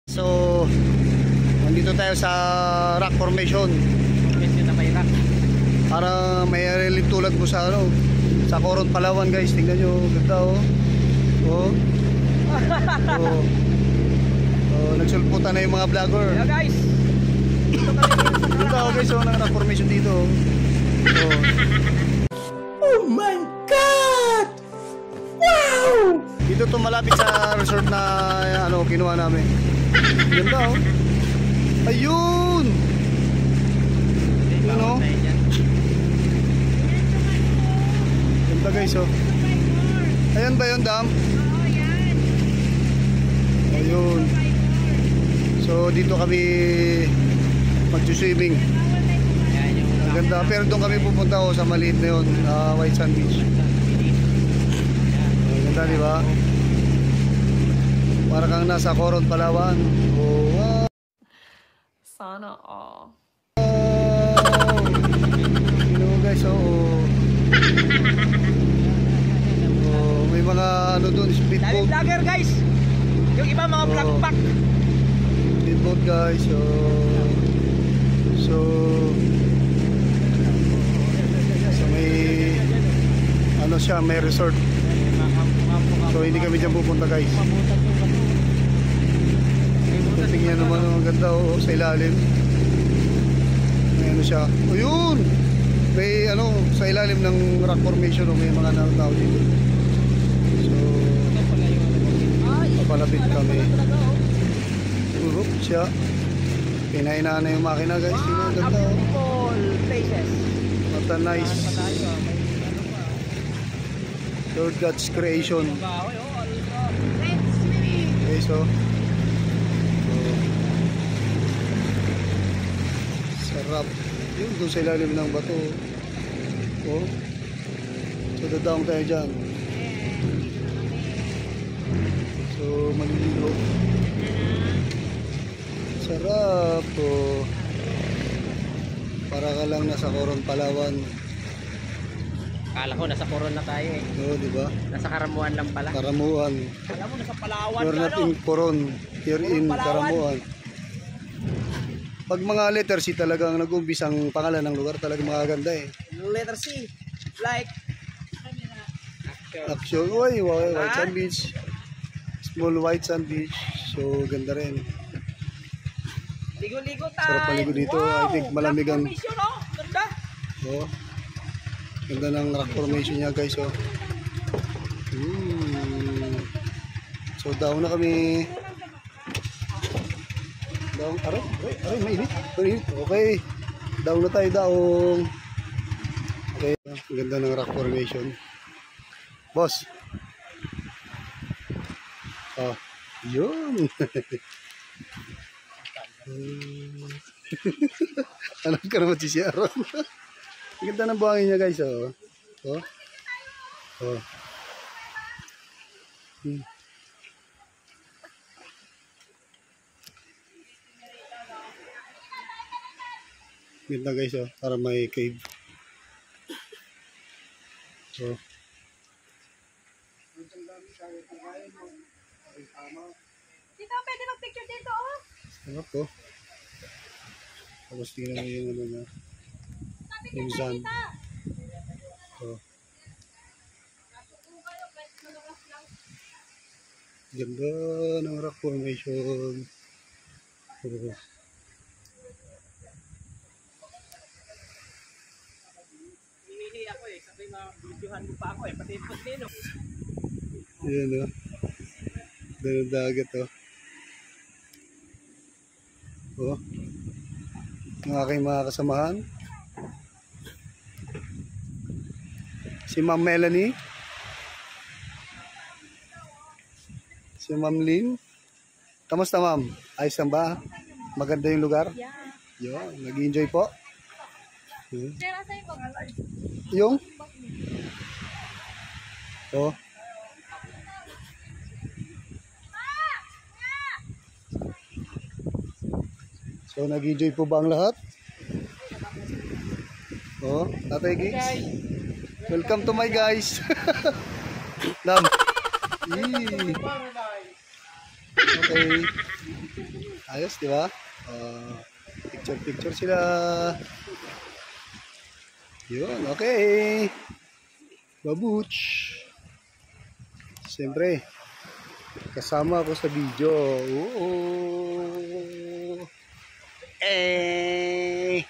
So, nandito tayo sa rock formation. Formation na may rock. Para may relief tulad mo sa ano, sa Coron, Palawan guys. Tingnan nyo, ganda oh. Oh. Oh. Oh, nagsulputan na yung mga vlogger. Yeah guys. Ganda oh guys, oh, ng rock formation dito. Oh. Oh my God! Wow! Dito to malapit sa resort na ano, kinuha namin. Ganda oh. Ayun! Ayun oh. Ganda guys oh. Ayan ba yun, dam? Oo, yan. Ayun. So dito kami mag-swimming. Ang ganda. Pero doon kami pupunta oh, sa maliit na yun, White Sand Beach. Ang ganda diba? Para kang nasa Coron, Palawan. Oh, wow. Sana all. You know guys, oh. Oh, may mga ano doon, speedboat. Dali vlogger guys. Yung iba mga vlog pack. Speedboat guys. So may ano siya, may resort. So hindi kami dyan pupunta guys. Tingnan naman ang ganda oh, sa ilalim. May ano siya. Ayun! May ano, sa ilalim ng rock formation oh, may mga tao dito. So papalapit kami. Urok siya. Pinainaan na yung makina guys. Tingnan, ganda oh. Beautiful places. What a nice Lord God's creation. Okay, so sarap. Yun, doon sa ilalim ng bato. Oh. So dadaong tayo dyan. So maliligo. Sarap oh. Para ka lang nasa Coron, Palawan. Akala ko nasa Coron na tayo eh. Oo, di ba? Nasa Karamuan lang pala. Karamuan. Alam mo nasa Palawan. We're not in Coron. Here in Karamuan. Pag mga letter C talagang nag-umbis ang pangalan ng lugar, talagang magaganda eh. Letter C. Like Action. Uy, White Sand Beach. Small White Sand Beach. So, ganda rin. ligo-ligo tayo. Sarap maligo dito. I think malamig ang... Formation oh. Ganda. Oh. Ganda ng rock formation niya guys oh. So down na kami. Down, aray, mainit. Mainit. Okay. Down na tayo, daong. Okay, ganda ng rock formation. Boss. Oh, yun. Alam ka naman si Sharon. Ganda ng buhangin niya guys oh. Oh. Oh. Ganda guys oh, para may cave. Oh. Dito, pwede mag-picture dito, oh. Sarap oh. Tapos tingnan mo yung ano na. Yung sand. Oh. Ganda ng rock formation. Oh. Hinihi ako eh. Sabi ma-videohan mo pa ako eh. Pati ipot din oh. Yan oh. Ganda ng dagat oh. Oh. Ang aking mga kasamahan. Si Ma'am Melanie. Si Ma'am Lynn. Kamusta ma'am? Ayos lang ba? Maganda yung lugar? Yeah. Yo, nag-enjoy po. Sir, asa yung bag? Yung? Oh. So, nag-enjoy po ba ang lahat? Oh, Tatay Gigs. Welcome to my guys. Lam. Okay. Ayos, di ba? Picture sila. Yun, okay. Babuch. Siyempre, kasama ako sa video. Oo. Eh.